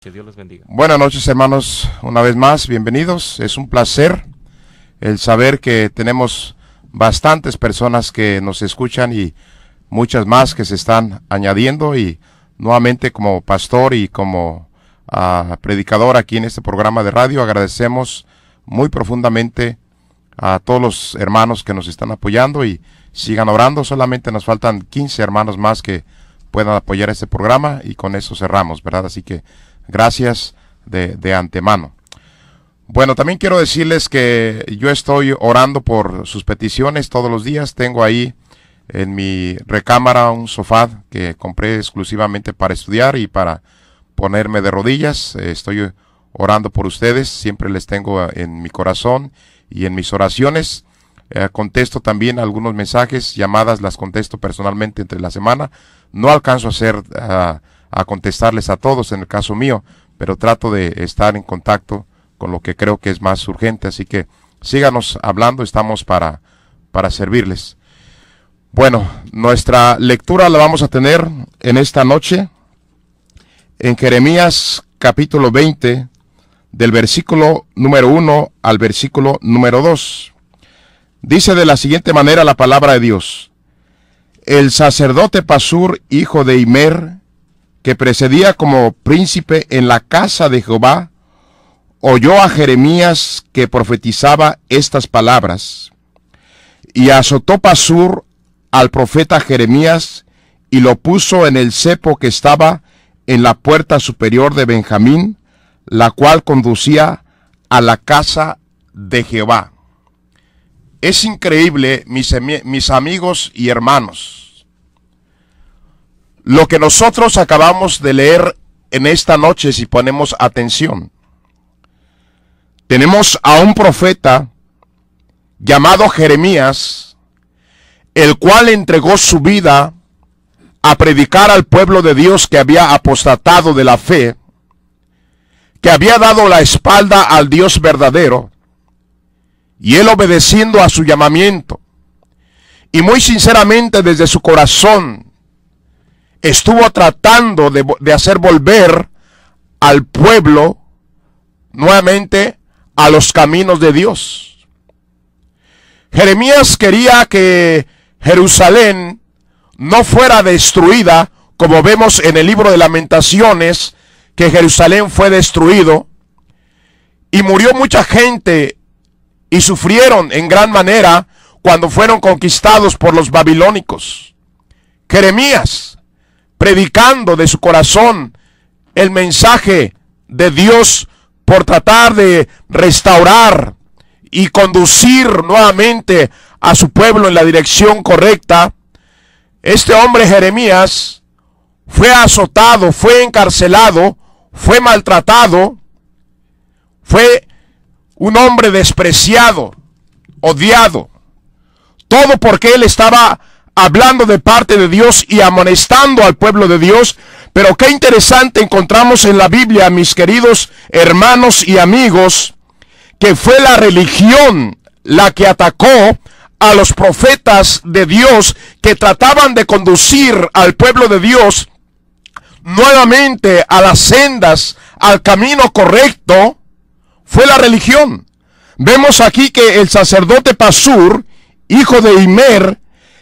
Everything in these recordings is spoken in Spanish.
Que Dios les bendiga. Buenas noches, hermanos, una vez más, bienvenidos. Es un placer el saber que tenemos bastantes personas que nos escuchan y muchas más que se están añadiendo, y nuevamente como pastor y como predicador aquí en este programa de radio agradecemos muy profundamente a todos los hermanos que nos están apoyando, y sigan orando. Solamente nos faltan 15 hermanos más que puedan apoyar este programa y con eso cerramos, ¿verdad? Así que gracias de antemano. Bueno, también quiero decirles que yo estoy orando por sus peticiones todos los días. Tengo ahí en mi recámara un sofá que compré exclusivamente para estudiar y para ponerme de rodillas. Estoy orando por ustedes, siempre les tengo en mi corazón y en mis oraciones. Contesto también algunos mensajes, llamadas las contesto personalmente entre la semana. No alcanzo a contestarles a todos en el caso mío, pero trato de estar en contacto con lo que creo que es más urgente. Así que síganos hablando, estamos para servirles. Bueno, nuestra lectura la vamos a tener en esta noche en Jeremías capítulo 20, del versículo número 1 al versículo número 2. Dice de la siguiente manera la palabra de Dios: el sacerdote Pasur, hijo de Immer, que precedía como príncipe en la casa de Jehová, oyó a Jeremías que profetizaba estas palabras, y azotó Pasur al profeta Jeremías, y lo puso en el cepo que estaba en la puerta superior de Benjamín, la cual conducía a la casa de Jehová. Es increíble, mis amigos y hermanos, lo que nosotros acabamos de leer en esta noche. Si ponemos atención, tenemos a un profeta llamado Jeremías, el cual entregó su vida a predicar al pueblo de Dios que había apostatado de la fe, que había dado la espalda al Dios verdadero, y él, obedeciendo a su llamamiento y muy sinceramente desde su corazón, estuvo tratando de hacer volver al pueblo nuevamente a los caminos de Dios. Jeremías quería que Jerusalén no fuera destruida, como vemos en el libro de Lamentaciones, que Jerusalén fue destruido y murió mucha gente y sufrieron en gran manera cuando fueron conquistados por los babilónicos. Jeremías, predicando de su corazón el mensaje de Dios por tratar de restaurar y conducir nuevamente a su pueblo en la dirección correcta, este hombre Jeremías fue azotado, fue encarcelado, fue maltratado, fue un hombre despreciado, odiado. Todo porque él estaba hablando de parte de Dios y amonestando al pueblo de Dios. Pero qué interesante encontramos en la Biblia, mis queridos hermanos y amigos, que fue la religión la que atacó a los profetas de Dios que trataban de conducir al pueblo de Dios nuevamente a las sendas, al camino correcto. Fue la religión. Vemos aquí que el sacerdote Pasur, hijo de Immer,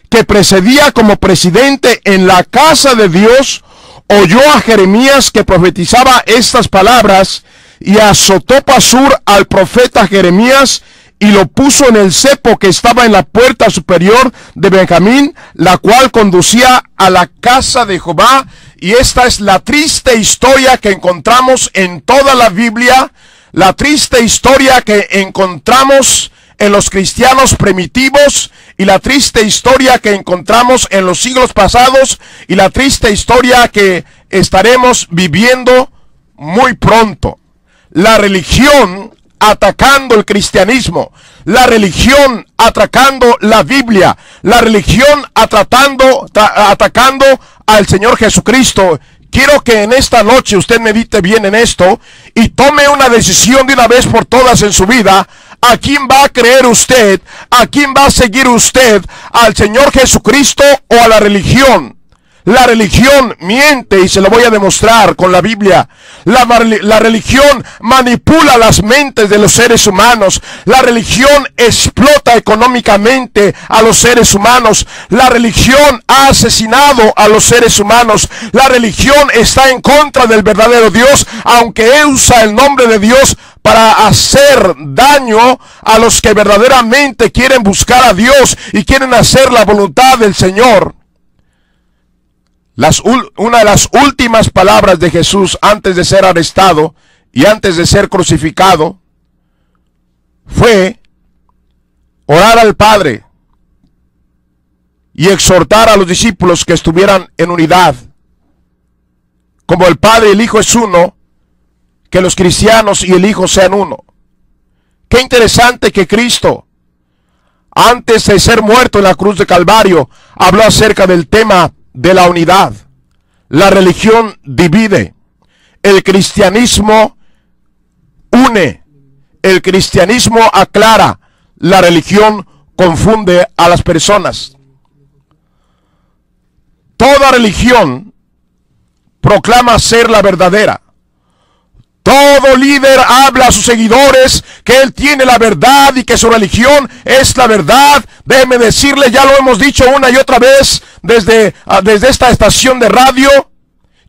que precedía como presidente en la casa de Dios, oyó a Jeremías que profetizaba estas palabras, y azotó Pasur al profeta Jeremías y lo puso en el cepo que estaba en la puerta superior de Benjamín, la cual conducía a la casa de Jehová. Y esta es la triste historia que encontramos en toda la Biblia, la triste historia que encontramos en los cristianos primitivos, y la triste historia que encontramos en los siglos pasados, y la triste historia que estaremos viviendo muy pronto. La religión atacando el cristianismo, la religión atacando la Biblia, la religión atacando al Señor Jesucristo. Quiero que en esta noche usted medite bien en esto y tome una decisión de una vez por todas en su vida. ¿A quién va a creer usted? ¿A quién va a seguir usted? ¿Al Señor Jesucristo o a la religión? La religión miente y se lo voy a demostrar con la Biblia. La religión manipula las mentes de los seres humanos. La religión explota económicamente a los seres humanos. La religión ha asesinado a los seres humanos. La religión está en contra del verdadero Dios, aunque usa el nombre de Dios para hacer daño a los que verdaderamente quieren buscar a Dios y quieren hacer la voluntad del Señor. Una de las últimas palabras de Jesús antes de ser arrestado y antes de ser crucificado fue orar al Padre y exhortar a los discípulos que estuvieran en unidad. Como el Padre y el Hijo es uno, que los cristianos y el Hijo sean uno. Qué interesante que Cristo, antes de ser muerto en la cruz de Calvario, habló acerca del tema de la unidad. La religión divide. El cristianismo une. El cristianismo aclara. La religión confunde a las personas. Toda religión proclama ser la verdadera. Todo líder habla a sus seguidores que él tiene la verdad y que su religión es la verdad. Déjeme decirle, ya lo hemos dicho una y otra vez desde esta estación de radio.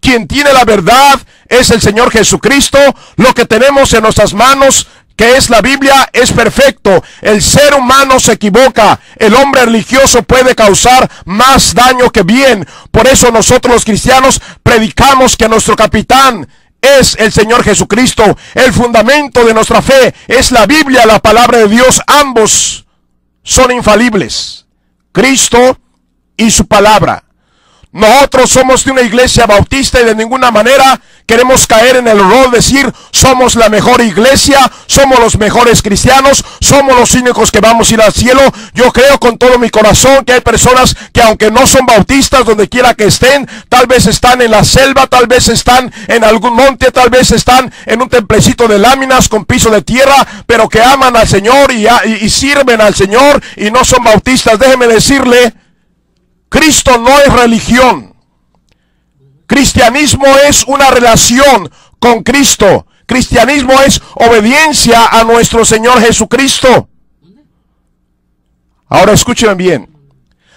Quien tiene la verdad es el Señor Jesucristo. Lo que tenemos en nuestras manos, que es la Biblia, es perfecto. El ser humano se equivoca. El hombre religioso puede causar más daño que bien. Por eso nosotros los cristianos predicamos que nuestro capitán es el Señor Jesucristo. El fundamento de nuestra fe es la Biblia, la palabra de Dios. Ambos son infalibles, Cristo y su palabra. Nosotros somos de una iglesia bautista y de ninguna manera queremos caer en el error de decir somos la mejor iglesia, somos los mejores cristianos, somos los únicos que vamos a ir al cielo. Yo creo con todo mi corazón que hay personas que, aunque no son bautistas, donde quiera que estén, tal vez están en la selva, tal vez están en algún monte, tal vez están en un templecito de láminas con piso de tierra, pero que aman al Señor y sirven al Señor y no son bautistas. Déjeme decirle, Cristo no es religión. Cristianismo es una relación con Cristo. Cristianismo es obediencia a nuestro Señor Jesucristo. Ahora escúcheme bien.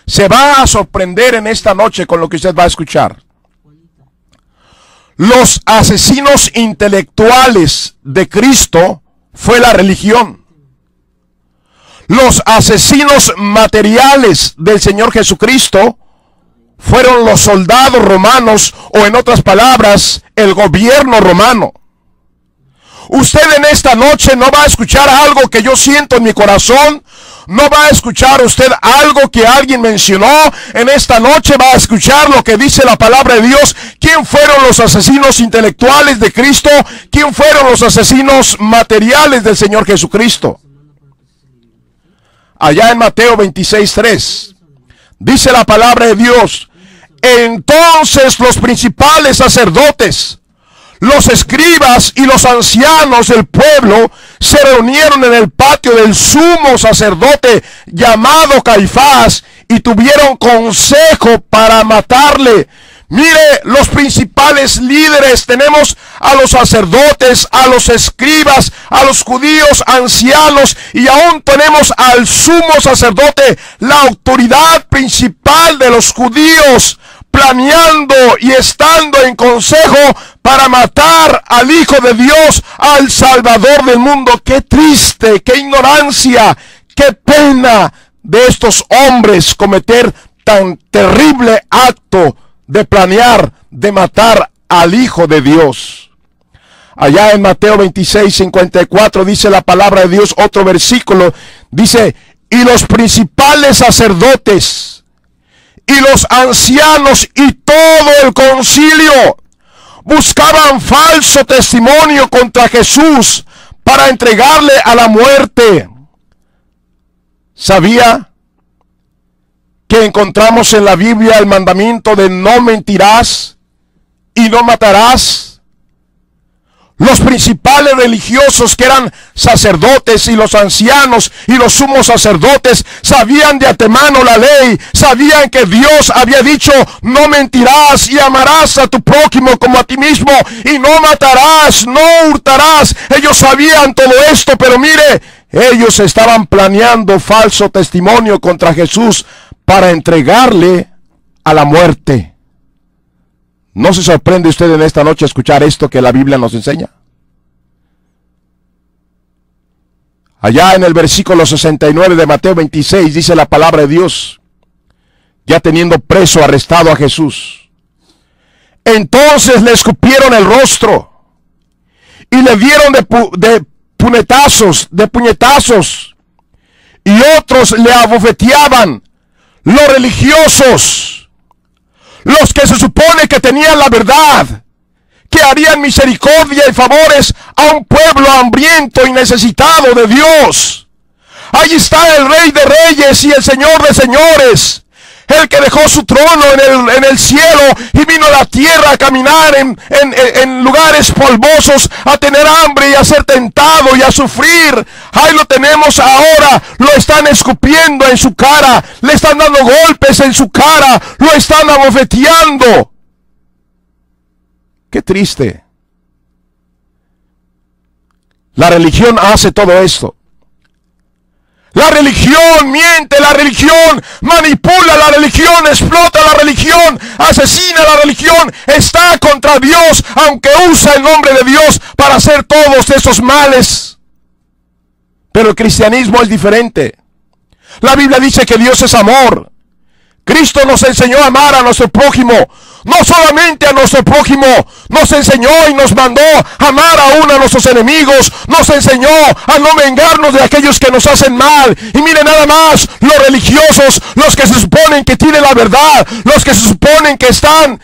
Se va a sorprender en esta noche con lo que usted va a escuchar. Los asesinos intelectuales de Cristo fue la religión. Los asesinos materiales del Señor Jesucristo fueron los soldados romanos, o en otras palabras, el gobierno romano. Usted en esta noche no va a escuchar algo que yo siento en mi corazón. No va a escuchar usted algo que alguien mencionó. En esta noche va a escuchar lo que dice la palabra de Dios. ¿Quién fueron los asesinos intelectuales de Cristo? ¿Quién fueron los asesinos materiales del Señor Jesucristo? Allá en Mateo 26:3 dice la palabra de Dios: entonces los principales sacerdotes, los escribas y los ancianos del pueblo se reunieron en el patio del sumo sacerdote llamado Caifás y tuvieron consejo para matarle. Mire, los principales líderes, tenemos a los sacerdotes, a los escribas, a los judíos ancianos, y aún tenemos al sumo sacerdote, la autoridad principal de los judíos, planeando y estando en consejo para matar al Hijo de Dios, al Salvador del mundo. Qué triste, qué ignorancia, qué pena de estos hombres cometer tan terrible acto de planear, de matar al Hijo de Dios. Allá en Mateo 26:54 dice la palabra de Dios, otro versículo, dice: y los principales sacerdotes y los ancianos y todo el concilio buscaban falso testimonio contra Jesús para entregarle a la muerte. ¿Sabía que encontramos en la Biblia el mandamiento de no mentirás y no matarás? Los principales religiosos, que eran sacerdotes, y los ancianos y los sumos sacerdotes, sabían de antemano la ley, sabían que Dios había dicho: no mentirás y amarás a tu prójimo como a ti mismo, y no matarás, no hurtarás. Ellos sabían todo esto, pero mire, ellos estaban planeando falso testimonio contra Jesús para entregarle a la muerte. ¿No se sorprende usted en esta noche escuchar esto que la Biblia nos enseña? Allá en el versículo 69 de Mateo 26 dice la palabra de Dios, ya teniendo preso, arrestado a Jesús: entonces le escupieron el rostro y le dieron de puñetazos, y otros le abofeteaban. Los religiosos, los que se supone que tenían la verdad, que harían misericordia y favores a un pueblo hambriento y necesitado de Dios. Ahí está el Rey de Reyes y el Señor de Señores, el que dejó su trono en el cielo y vino a la tierra a caminar en lugares polvosos, a tener hambre y a ser tentado y a sufrir. Ahí lo tenemos ahora. Lo están escupiendo en su cara, le están dando golpes en su cara, lo están abofeteando. Qué triste. La religión hace todo esto. La religión miente, la religión manipula, la religión explota, la religión asesina, la religión está contra Dios, aunque usa el nombre de Dios para hacer todos esos males. Pero el cristianismo es diferente. La Biblia dice que Dios es amor. Cristo nos enseñó a amar a nuestro prójimo. No solamente a nuestro prójimo, nos enseñó y nos mandó a amar aún a nuestros enemigos. Nos enseñó a no vengarnos de aquellos que nos hacen mal. Y mire nada más, los religiosos, los que se suponen que tienen la verdad, los que se suponen que están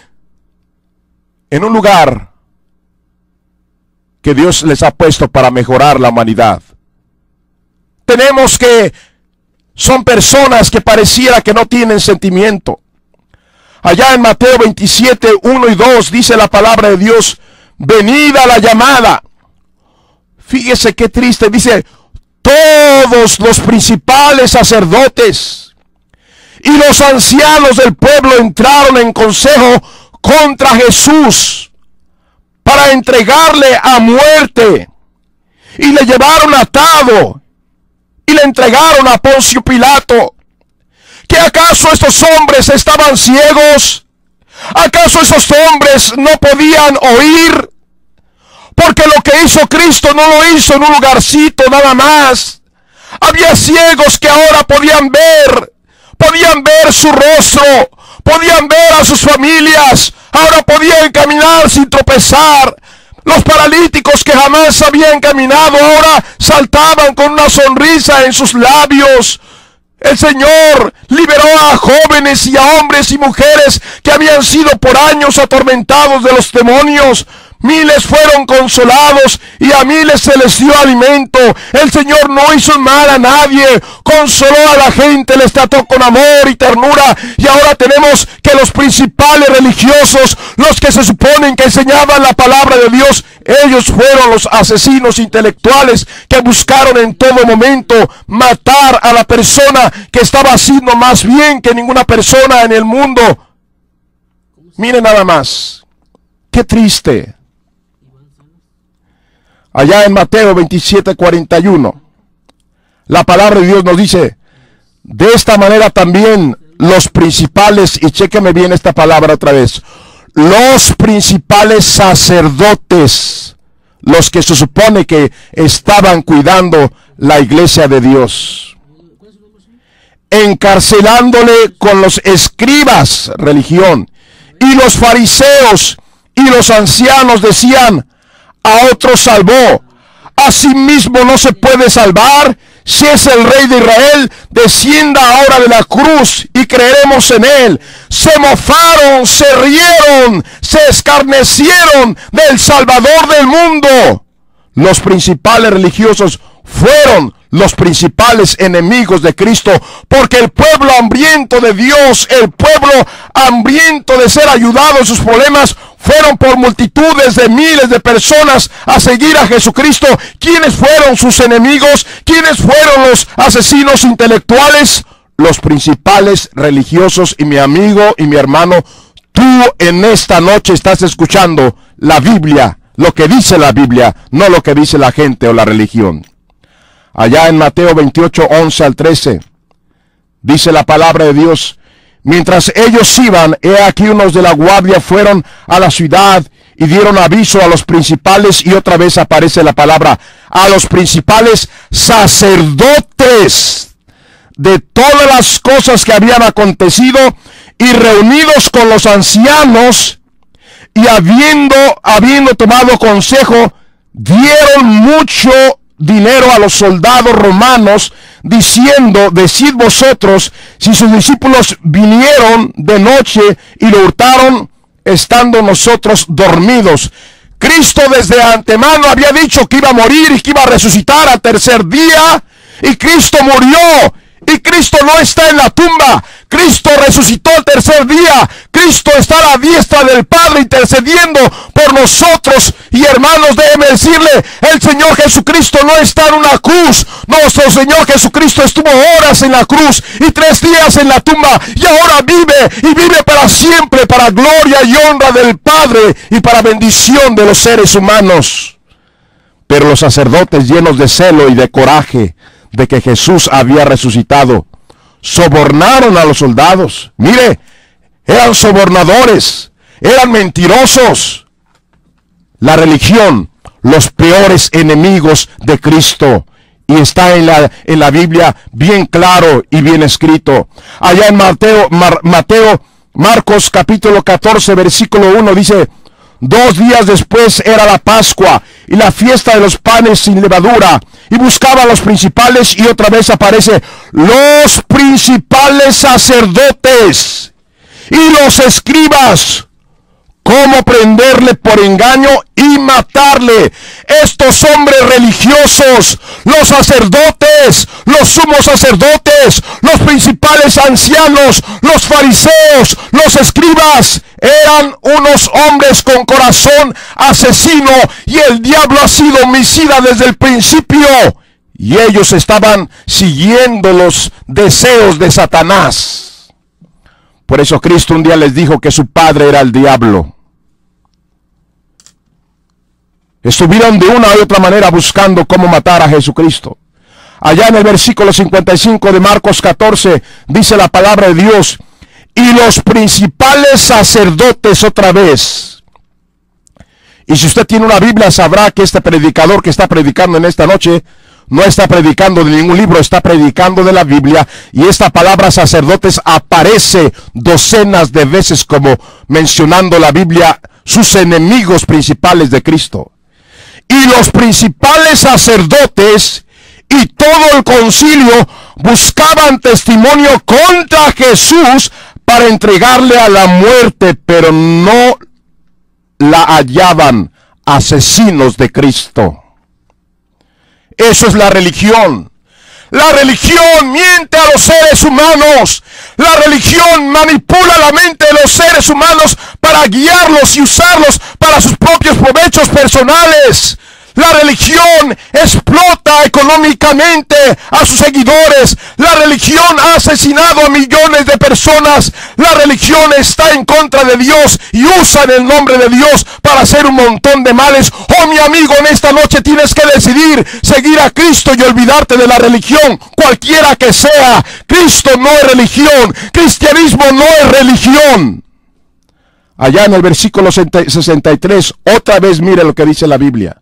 en un lugar que Dios les ha puesto para mejorar la humanidad. Tenemos que son personas que pareciera que no tienen sentimiento. Allá en Mateo 27, 1 y 2 dice la palabra de Dios: venida la llamada. Fíjese qué triste, dice: todos los principales sacerdotes y los ancianos del pueblo entraron en consejo contra Jesús para entregarle a muerte, y le llevaron atado y le entregaron a Poncio Pilato. ¿Que acaso estos hombres estaban ciegos? ¿Acaso estos hombres no podían oír? Porque lo que hizo Cristo no lo hizo en un lugarcito nada más. Había ciegos que ahora podían ver su rostro, podían ver a sus familias, ahora podían caminar sin tropezar. Los paralíticos que jamás habían caminado ahora saltaban con una sonrisa en sus labios. El Señor liberó a jóvenes y a hombres y mujeres que habían sido por años atormentados de los demonios. Miles fueron consolados y a miles se les dio alimento. El Señor no hizo mal a nadie, consoló a la gente, les trató con amor y ternura. Y ahora tenemos que los principales religiosos, los que se suponen que enseñaban la palabra de Dios, ellos fueron los asesinos intelectuales que buscaron en todo momento matar a la persona que estaba haciendo más bien que ninguna persona en el mundo. Miren nada más, qué triste. Allá en Mateo 27:41, la palabra de Dios nos dice: de esta manera también los principales, y chéqueme bien esta palabra otra vez, los principales sacerdotes, los que se supone que estaban cuidando la iglesia de Dios, encarcelándole con los escribas, religión, y los fariseos y los ancianos decían: a otro salvó, a sí mismo no se puede salvar. Si es el Rey de Israel, descienda ahora de la cruz y creeremos en él. Se mofaron, se rieron, se escarnecieron del Salvador del mundo. Los principales religiosos fueron los principales enemigos de Cristo, porque el pueblo hambriento de Dios, el pueblo hambriento de ser ayudado en sus problemas, fueron por multitudes de miles de personas a seguir a Jesucristo. ¿Quiénes fueron sus enemigos? ¿Quiénes fueron los asesinos intelectuales? Los principales religiosos. Y mi amigo y mi hermano, tú en esta noche estás escuchando la Biblia, lo que dice la Biblia, no lo que dice la gente o la religión. Allá en Mateo 28, 11 al 13, dice la palabra de Dios: mientras ellos iban, he aquí unos de la guardia fueron a la ciudad y dieron aviso a los principales, y otra vez aparece la palabra, a los principales sacerdotes, de todas las cosas que habían acontecido, y reunidos con los ancianos, y habiendo tomado consejo, dieron mucho dinero a los soldados romanos, diciendo: decid vosotros si sus discípulos vinieron de noche y lo hurtaron, estando nosotros dormidos. Cristo desde antemano había dicho que iba a morir y que iba a resucitar al tercer día, y Cristo murió. Y Cristo no está en la tumba. Cristo resucitó el tercer día. Cristo está a la diestra del Padre intercediendo por nosotros. Y hermanos, déjenme decirle, el Señor Jesucristo no está en una cruz. Nuestro Señor Jesucristo estuvo horas en la cruz y 3 días en la tumba, y ahora vive, y vive para siempre, para gloria y honra del Padre y para bendición de los seres humanos. Pero los sacerdotes, llenos de celo y de coraje de que Jesús había resucitado, sobornaron a los soldados. Mire, eran sobornadores, eran mentirosos. La religión, los peores enemigos de Cristo. Y está en la Biblia bien claro y bien escrito. Allá en Marcos capítulo 14, versículo 1 dice: 2 días después era la Pascua y la fiesta de los panes sin levadura, y buscaba a los principales, y otra vez aparece: los principales sacerdotes y los escribas, cómo prenderle por engaño y matarle. Estos hombres religiosos, los sacerdotes, los sumos sacerdotes, los principales ancianos, los fariseos, los escribas, eran unos hombres con corazón asesino, y el diablo ha sido homicida desde el principio, y ellos estaban siguiendo los deseos de Satanás. Por eso Cristo un día les dijo que su padre era el diablo. Estuvieron de una u otra manera buscando cómo matar a Jesucristo. Allá en el versículo 55 de Marcos 14 dice la palabra de Dios: y los principales sacerdotes, otra vez. Y si usted tiene una Biblia, sabrá que este predicador que está predicando en esta noche no está predicando de ningún libro, está predicando de la Biblia. Y esta palabra sacerdotes aparece docenas de veces, como mencionando la Biblia sus enemigos principales de Cristo. Y los principales sacerdotes y todo el concilio buscaban testimonio contra Jesús para entregarle a la muerte, pero no la hallaban. Asesinos de Cristo. Eso es la religión. La religión miente a los seres humanos. La religión manipula la mente de los seres humanos para guiarlos y usarlos para sus propios provechos personales. La religión explota económicamente a sus seguidores. La religión ha asesinado a millones de personas. La religión está en contra de Dios y usan el nombre de Dios para hacer un montón de males. Oh, mi amigo, en esta noche tienes que decidir seguir a Cristo y olvidarte de la religión, cualquiera que sea. Cristo no es religión. Cristianismo no es religión. Allá en el versículo 63, otra vez mire lo que dice la Biblia.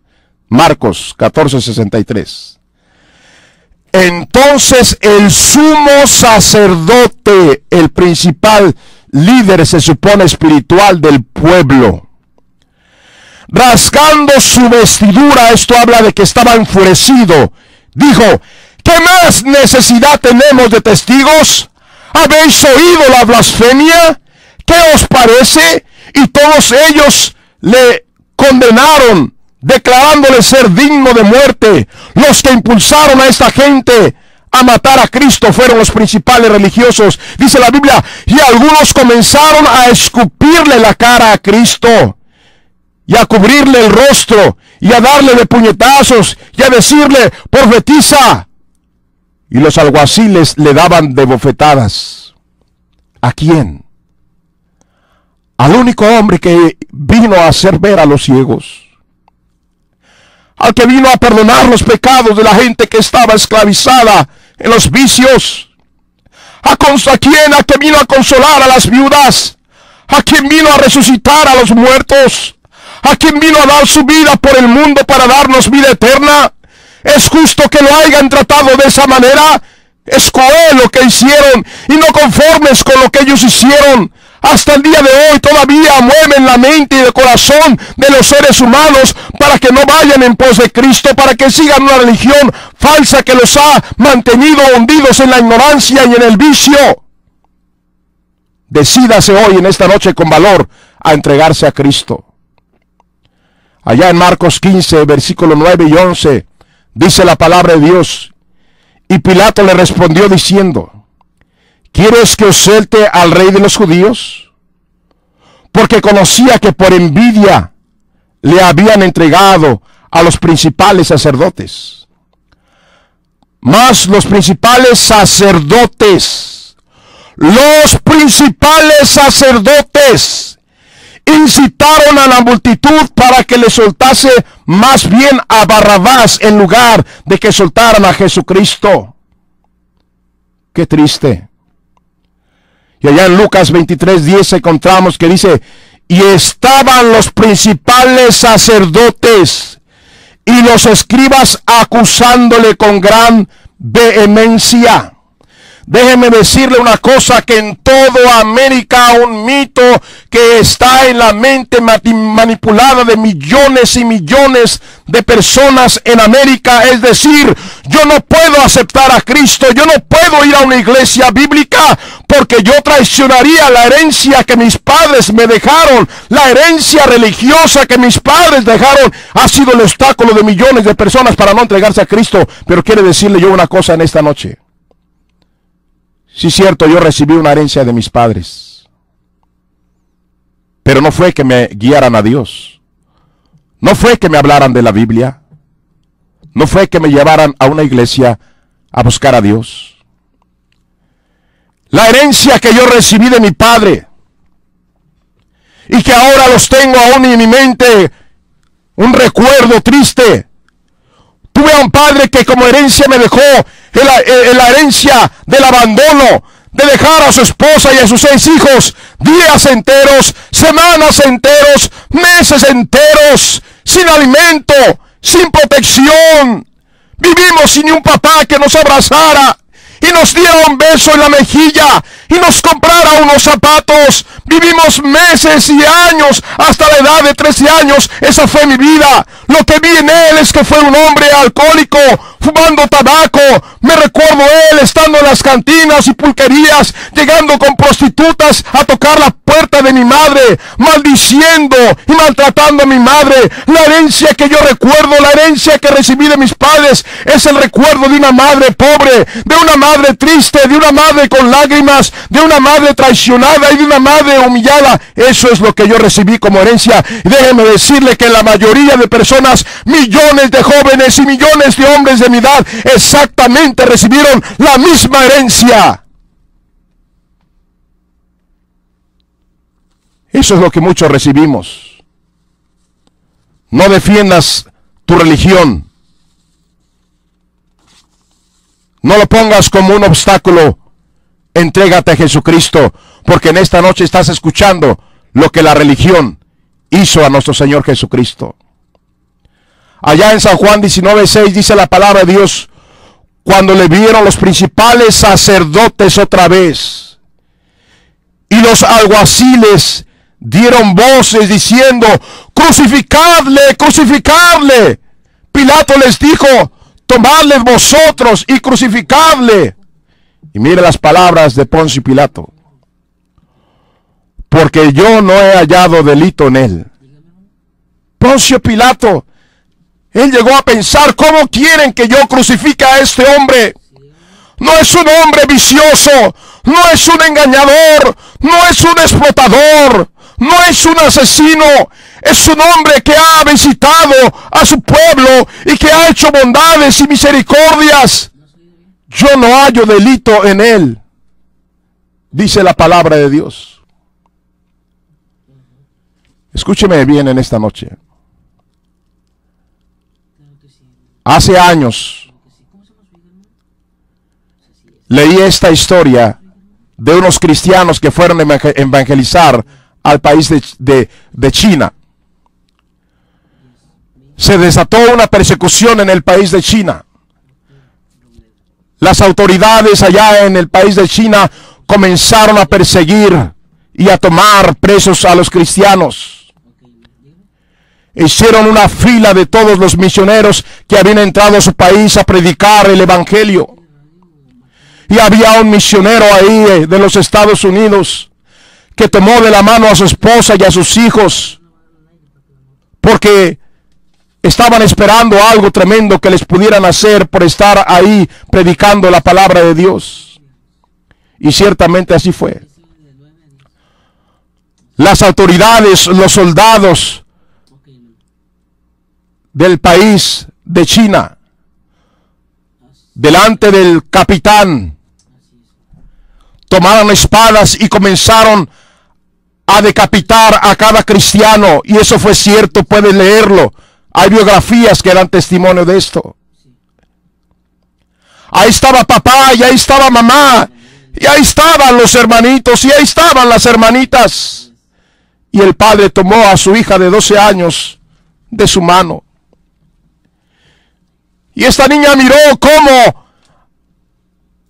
Marcos 14:63. Entonces el sumo sacerdote, el principal líder, se supone espiritual del pueblo, rasgando su vestidura, esto habla de que estaba enfurecido, dijo: ¿qué más necesidad tenemos de testigos? ¿Habéis oído la blasfemia? ¿Qué os parece? Y todos ellos le condenaron, declarándole ser digno de muerte. Los que impulsaron a esta gente a matar a Cristo fueron los principales religiosos. Dice la Biblia: y algunos comenzaron a escupirle la cara a Cristo y a cubrirle el rostro y a darle de puñetazos y a decirle: profetiza. Y los alguaciles le daban de bofetadas. ¿A quién? Al único hombre que vino a hacer ver a los ciegos, al que vino a perdonar los pecados de la gente que estaba esclavizada en los vicios, a quien vino a consolar a las viudas, a quien vino a resucitar a los muertos, a quien vino a dar su vida por el mundo para darnos vida eterna. ¿Es justo que lo hayan tratado de esa manera? Es cruel lo que hicieron, y no conformes con lo que ellos hicieron, hasta el día de hoy todavía mueven la mente y el corazón de los seres humanos para que no vayan en pos de Cristo, para que sigan una religión falsa que los ha mantenido hundidos en la ignorancia y en el vicio. Decídase hoy, en esta noche, con valor, a entregarse a Cristo. Allá en Marcos 15, versículos 9 y 11, dice la palabra de Dios: y Pilato le respondió diciendo: ¿quieres que os suelte al rey de los judíos? Porque conocía que por envidia le habían entregado a los principales sacerdotes. Mas los principales sacerdotes incitaron a la multitud para que le soltase más bien a Barrabás en lugar de que soltaran a Jesucristo. Qué triste. Y allá en Lucas 23:10 encontramos que dice: y estaban los principales sacerdotes y los escribas acusándole con gran vehemencia. Déjeme decirle una cosa, que en toda América un mito que está en la mente manipulada de millones y millones de personas en América, es decir, yo no puedo aceptar a Cristo, yo no puedo ir a una iglesia bíblica porque yo traicionaría la herencia que mis padres me dejaron. La herencia religiosa que mis padres dejaron ha sido el obstáculo de millones de personas para no entregarse a Cristo. Pero quiero decirle yo una cosa en esta noche. Sí, es cierto, yo recibí una herencia de mis padres, pero no fue que me guiaran a Dios, no fue que me hablaran de la Biblia, no fue que me llevaran a una iglesia a buscar a Dios. La herencia que yo recibí de mi padre, y que ahora los tengo aún en mi mente, un recuerdo triste. Tuve a un padre que como herencia me dejó la herencia del abandono, de dejar a su esposa y a sus 6 hijos días enteros, semanas enteros, meses enteros, sin alimento, sin protección. Vivimos sin un papá que nos abrazara y nos diera un beso en la mejilla y nos comprara unos zapatos. Vivimos meses y años, hasta la edad de 13 años. Esa fue mi vida. Lo que vi en él es que fue un hombre alcohólico, fumando tabaco. Me recuerdo él estando en las cantinas y pulquerías, llegando con prostitutas a tocar la puerta de mi madre, maldiciendo y maltratando a mi madre. La herencia que yo recuerdo, la herencia que recibí de mis padres, es el recuerdo de una madre pobre, de una madre triste, de una madre con lágrimas, de una madre traicionada y de una madre humillada. Eso es lo que yo recibí como herencia. Y déjeme decirle que la mayoría de personas, millones de jóvenes y millones de hombres de mi edad, exactamente recibieron la misma herencia. Eso es lo que muchos recibimos. No defiendas tu religión. No lo pongas como un obstáculo. Entrégate a Jesucristo, porque en esta noche estás escuchando lo que la religión hizo a nuestro Señor Jesucristo. Allá en San Juan 19:6 dice la palabra de Dios: cuando le vieron los principales sacerdotes otra vez y los alguaciles dieron voces diciendo: crucificadle, crucificadle. Pilato les dijo: tomadle vosotros y crucificadle. Y mire las palabras de Poncio Pilato: porque yo no he hallado delito en él. Poncio Pilato, él llegó a pensar: ¿cómo quieren que yo crucifique a este hombre? No es un hombre vicioso, no es un engañador, no es un explotador, no es un asesino. Es un hombre que ha visitado a su pueblo y que ha hecho bondades y misericordias. Yo no hallo delito en él, dice la palabra de Dios. Escúcheme bien en esta noche. Hace años leí esta historia de unos cristianos que fueron a evangelizar al país de China. Se desató una persecución en el país de China. Las autoridades allá en el país de China comenzaron a perseguir y a tomar presos a los cristianos. Hicieron una fila de todos los misioneros que habían entrado a su país a predicar el evangelio. Y había un misionero ahí de los Estados Unidos que tomó de la mano a su esposa y a sus hijos, porque estaban esperando algo tremendo que les pudieran hacer por estar ahí predicando la palabra de Dios. Y ciertamente así fue. Las autoridades, los soldados del país de China, delante del capitán, tomaron espadas y comenzaron a decapitar a cada cristiano. Y eso fue cierto, pueden leerlo. Hay biografías que dan testimonio de esto. Ahí estaba papá, y ahí estaba mamá, y ahí estaban los hermanitos, y ahí estaban las hermanitas. Y el padre tomó a su hija de 12 años de su mano. Y esta niña miró cómo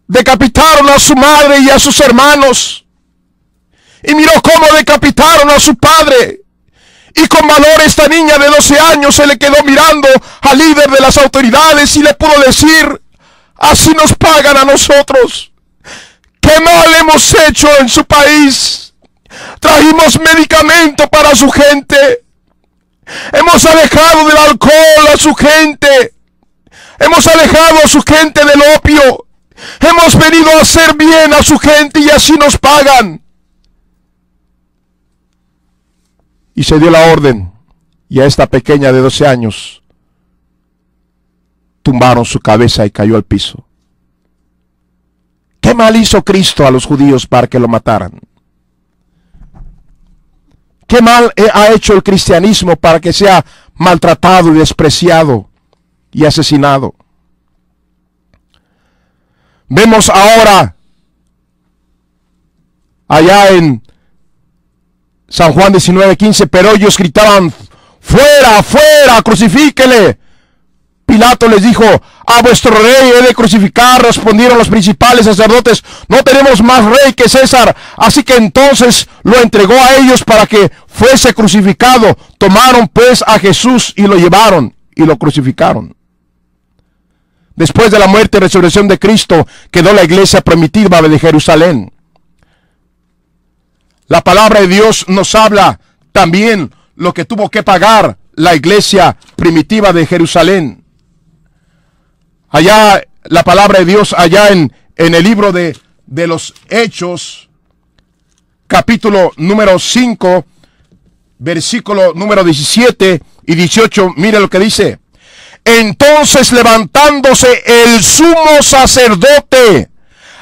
decapitaron a su madre y a sus hermanos. Y miró cómo decapitaron a su padre. Y con valor esta niña de 12 años se le quedó mirando al líder de las autoridades y le pudo decir: así nos pagan a nosotros. ¿Qué mal hemos hecho en su país? Trajimos medicamento para su gente. Hemos alejado del alcohol a su gente. Hemos alejado a su gente del opio. Hemos venido a hacer bien a su gente y así nos pagan. Y se dio la orden, y a esta pequeña de 12 años tumbaron su cabeza y cayó al piso. ¿Qué mal hizo Cristo a los judíos para que lo mataran? ¿Qué mal ha hecho el cristianismo para que sea maltratado y despreciado y asesinado? Vemos ahora allá en San Juan 19:15, pero ellos gritaban: fuera, fuera, crucifíquele. Pilato les dijo: a vuestro rey he de crucificar. Respondieron los principales sacerdotes: no tenemos más rey que César. Así que entonces lo entregó a ellos para que fuese crucificado. Tomaron pues a Jesús y lo llevaron y lo crucificaron. Después de la muerte y resurrección de Cristo, quedó la iglesia primitiva de Jerusalén. La palabra de Dios nos habla también lo que tuvo que pagar la iglesia primitiva de Jerusalén. Allá, la palabra de Dios, allá en el libro de los Hechos, capítulo número 5, versículo número 17 y 18, mire lo que dice. Entonces, levantándose el sumo sacerdote,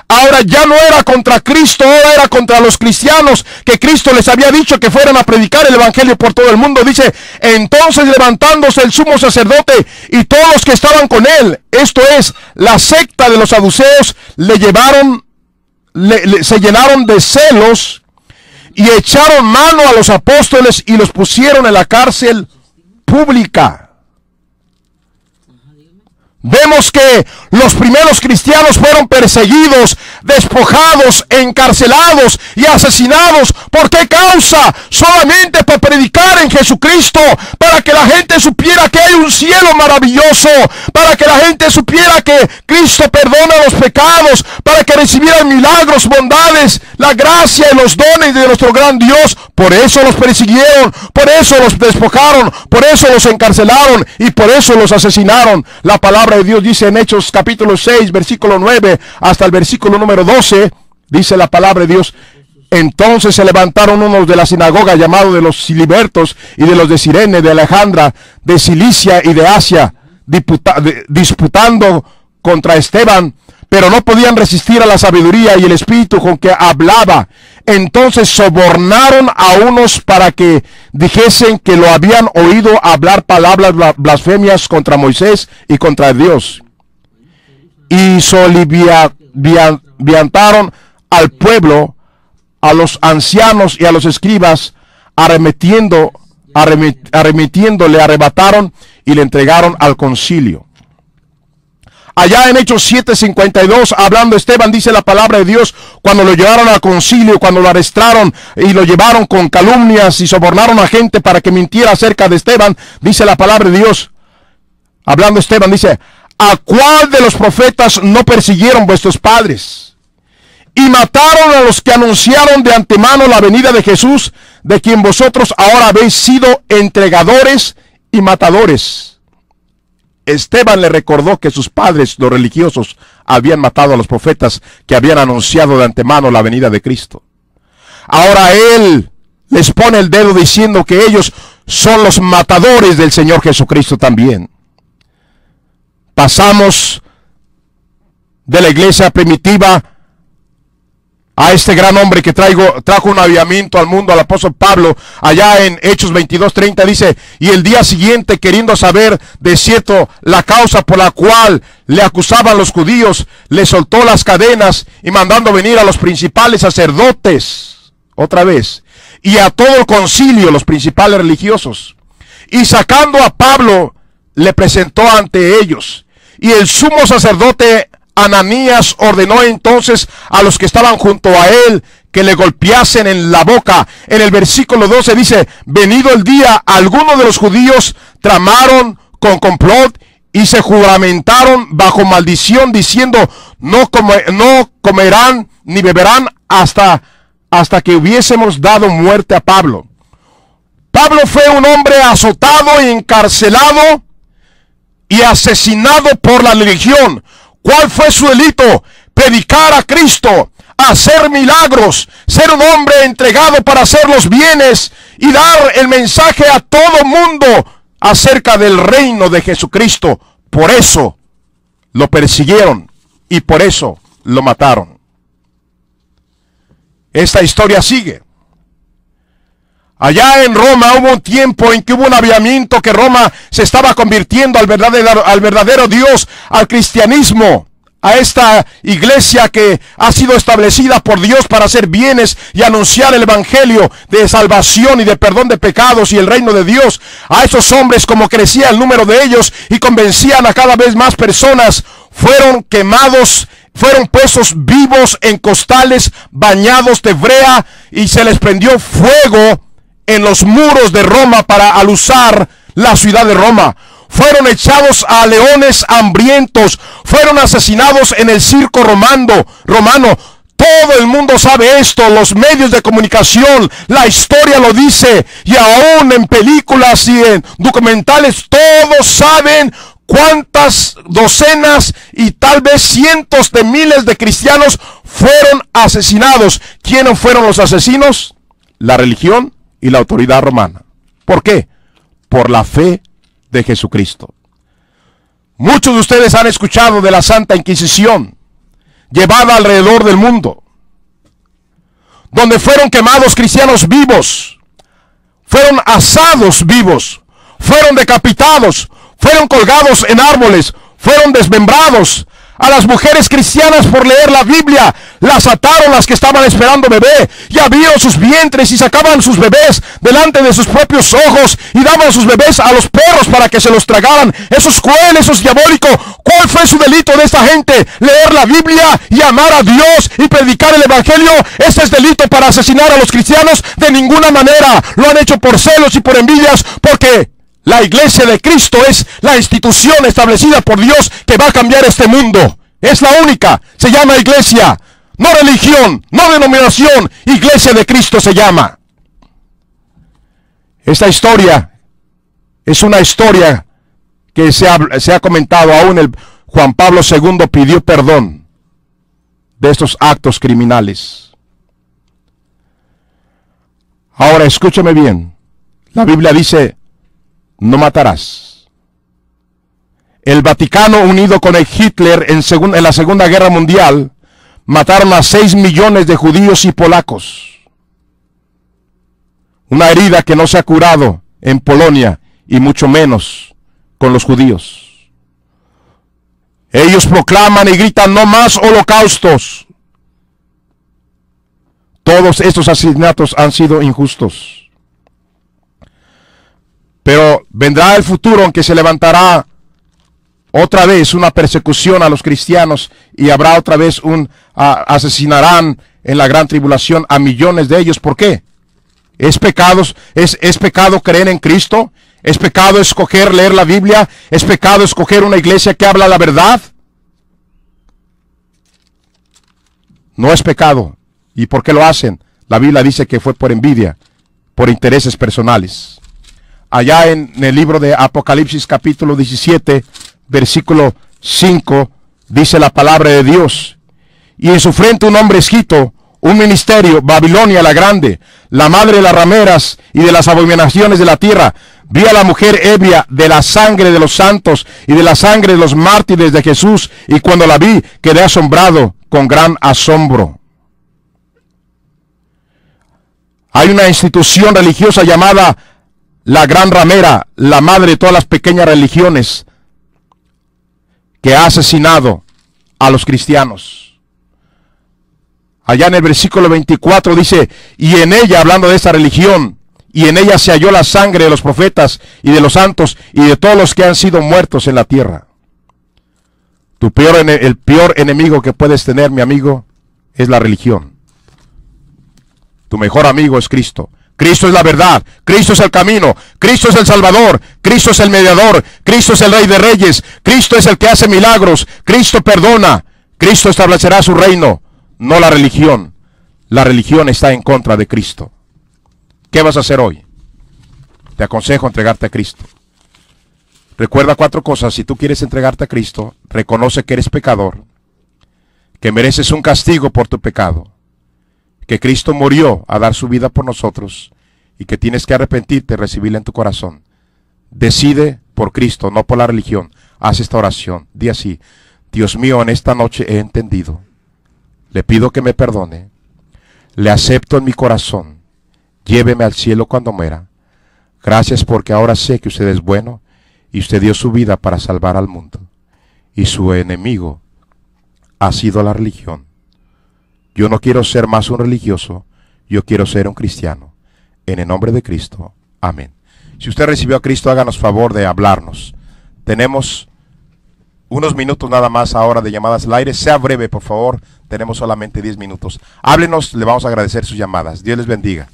ahora ya no era contra Cristo, ahora era contra los cristianos, que Cristo les había dicho que fueran a predicar el evangelio por todo el mundo. Dice: entonces levantándose el sumo sacerdote y todos los que estaban con él, esto es, la secta de los saduceos, se llenaron de celos y echaron mano a los apóstoles y los pusieron en la cárcel pública. Vemos que los primeros cristianos fueron perseguidos, despojados, encarcelados y asesinados. ¿Por qué causa? Solamente para predicar en Jesucristo, para que la gente supiera que hay un cielo maravilloso, para que la gente supiera que Cristo perdona los pecados, para que recibieran milagros, bondades, la gracia y los dones de nuestro gran Dios. Por eso los persiguieron, por eso los despojaron, por eso los encarcelaron y por eso los asesinaron. La palabra de Dios dice en Hechos capítulo 6, versículo 9 hasta el versículo número 12, dice la palabra de Dios: Entonces se levantaron unos de la sinagoga llamados de los Filibertos y de los de Cirene, de Alejandra, de Cilicia y de Asia, disputando contra Esteban, pero no podían resistir a la sabiduría y el espíritu con que hablaba. Entonces sobornaron a unos para que dijesen que lo habían oído hablar palabras blasfemias contra Moisés y contra Dios. Y soliviantaron al pueblo, a los ancianos y a los escribas, arremetiéndole, arrebataron y le entregaron al concilio. Allá en Hechos 7:52, hablando Esteban, dice la palabra de Dios, cuando lo llevaron al concilio, cuando lo arrestaron y lo llevaron con calumnias y sobornaron a gente para que mintiera acerca de Esteban, dice la palabra de Dios, hablando Esteban, dice: ¿a cuál de los profetas no persiguieron vuestros padres? Y mataron a los que anunciaron de antemano la venida de Jesús, de quien vosotros ahora habéis sido entregadores y matadores. Esteban le recordó que sus padres, los religiosos, habían matado a los profetas que habían anunciado de antemano la venida de Cristo. Ahora él les pone el dedo diciendo que ellos son los matadores del Señor Jesucristo también. Pasamos de la iglesia primitiva a este gran hombre que trajo un avivamiento al mundo, al apóstol Pablo. Allá en Hechos 22:30 dice: y el día siguiente, queriendo saber de cierto la causa por la cual le acusaban los judíos, le soltó las cadenas y mandando venir a los principales sacerdotes, otra vez, y a todo el concilio, los principales religiosos, y sacando a Pablo, le presentó ante ellos. Y el sumo sacerdote Ananías ordenó entonces a los que estaban junto a él que le golpeasen en la boca. En el versículo 12 dice: venido el día, algunos de los judíos tramaron con complot y se juramentaron bajo maldición, diciendo: no comerán ni beberán hasta que hubiésemos dado muerte a Pablo. Pablo fue un hombre azotado y encarcelado y asesinado por la religión. ¿Cuál fue su delito? Predicar a Cristo, hacer milagros, ser un hombre entregado para hacer los bienes y dar el mensaje a todo mundo acerca del reino de Jesucristo. Por eso lo persiguieron y por eso lo mataron. Esta historia sigue. Allá en Roma hubo un tiempo en que hubo un avivamiento, que Roma se estaba convirtiendo al verdadero Dios, al cristianismo, a esta iglesia que ha sido establecida por Dios para hacer bienes y anunciar el evangelio de salvación y de perdón de pecados y el reino de Dios. A esos hombres, como crecía el número de ellos y convencían a cada vez más personas, fueron quemados, fueron puestos vivos en costales bañados de brea y se les prendió fuego en los muros de Roma para alusar la ciudad de Roma. Fueron echados a leones hambrientos, fueron asesinados en el circo romano. Todo el mundo sabe esto, los medios de comunicación, la historia lo dice, y aún en películas y en documentales todos saben cuántas docenas y tal vez cientos de miles de cristianos fueron asesinados. ¿Quiénes fueron los asesinos? La religión y la autoridad romana. ¿Por qué? Por la fe de Jesucristo. Muchos de ustedes han escuchado de la Santa Inquisición, llevada alrededor del mundo, donde fueron quemados cristianos vivos, fueron asados vivos, fueron decapitados, fueron colgados en árboles, fueron desmembrados. A las mujeres cristianas por leer la Biblia las ataron, las que estaban esperando bebé, y abrieron sus vientres y sacaban sus bebés delante de sus propios ojos y daban sus bebés a los perros para que se los tragaran. Eso es cruel, eso es diabólico. ¿Cuál fue su delito de esta gente? Leer la Biblia y amar a Dios y predicar el evangelio. ¿Este es delito para asesinar a los cristianos? De ninguna manera. Lo han hecho por celos y por envidias, porque la iglesia de Cristo es la institución establecida por Dios que va a cambiar este mundo. Es la única. Se llama iglesia. No religión, no denominación. Iglesia de Cristo se llama. Esta historia es una historia que se ha comentado. Aún el Juan Pablo II pidió perdón de estos actos criminales. Ahora escúchame bien. La Biblia dice, no matarás. El Vaticano, unido con el Hitler en la Segunda Guerra Mundial, mataron a 6 millones de judíos y polacos. Una herida que no se ha curado en Polonia y mucho menos con los judíos. Ellos proclaman y gritan, no más holocaustos. Todos estos asesinatos han sido injustos. Pero vendrá el futuro en que se levantará otra vez una persecución a los cristianos y habrá otra vez asesinarán en la gran tribulación a millones de ellos. ¿Por qué? ¿Es pecado creer en Cristo? ¿Es pecado escoger leer la Biblia? ¿Es pecado escoger una iglesia que habla la verdad? No es pecado. ¿Y por qué lo hacen? La Biblia dice que fue por envidia, por intereses personales. Allá en el libro de Apocalipsis capítulo 17, versículo 5, dice la palabra de Dios. Y en su frente un hombre escrito, un ministerio, Babilonia la grande, la madre de las rameras y de las abominaciones de la tierra. Vi a la mujer ebria de la sangre de los santos y de la sangre de los mártires de Jesús, y cuando la vi quedé asombrado con gran asombro. Hay una institución religiosa llamada la Gran Ramera, la madre de todas las pequeñas religiones, que ha asesinado a los cristianos. Allá en el versículo 24 dice, y en ella, hablando de esta religión, y en ella se halló la sangre de los profetas y de los santos y de todos los que han sido muertos en la tierra. El peor enemigo que puedes tener, mi amigo, es la religión. Tu mejor amigo es Cristo. Cristo es la verdad, Cristo es el camino, Cristo es el Salvador, Cristo es el mediador, Cristo es el Rey de Reyes, Cristo es el que hace milagros, Cristo perdona, Cristo establecerá su reino. No la religión. La religión está en contra de Cristo. ¿Qué vas a hacer hoy? Te aconsejo entregarte a Cristo. Recuerda 4 cosas. Si tú quieres entregarte a Cristo, reconoce que eres pecador, que mereces un castigo por tu pecado, que Cristo murió a dar su vida por nosotros y que tienes que arrepentirte y recibirle en tu corazón. Decide por Cristo, no por la religión. Haz esta oración. Di así: Dios mío, en esta noche he entendido. Le pido que me perdone. Le acepto en mi corazón. Lléveme al cielo cuando muera. Gracias porque ahora sé que usted es bueno y usted dio su vida para salvar al mundo. Y su enemigo ha sido la religión. Yo no quiero ser más un religioso. Yo quiero ser un cristiano. En el nombre de Cristo. Amén. Si usted recibió a Cristo, háganos favor de hablarnos. Tenemos unos minutos nada más ahora de llamadas al aire. Sea breve, por favor. Tenemos solamente 10 minutos. Háblenos, le vamos a agradecer sus llamadas. Dios les bendiga.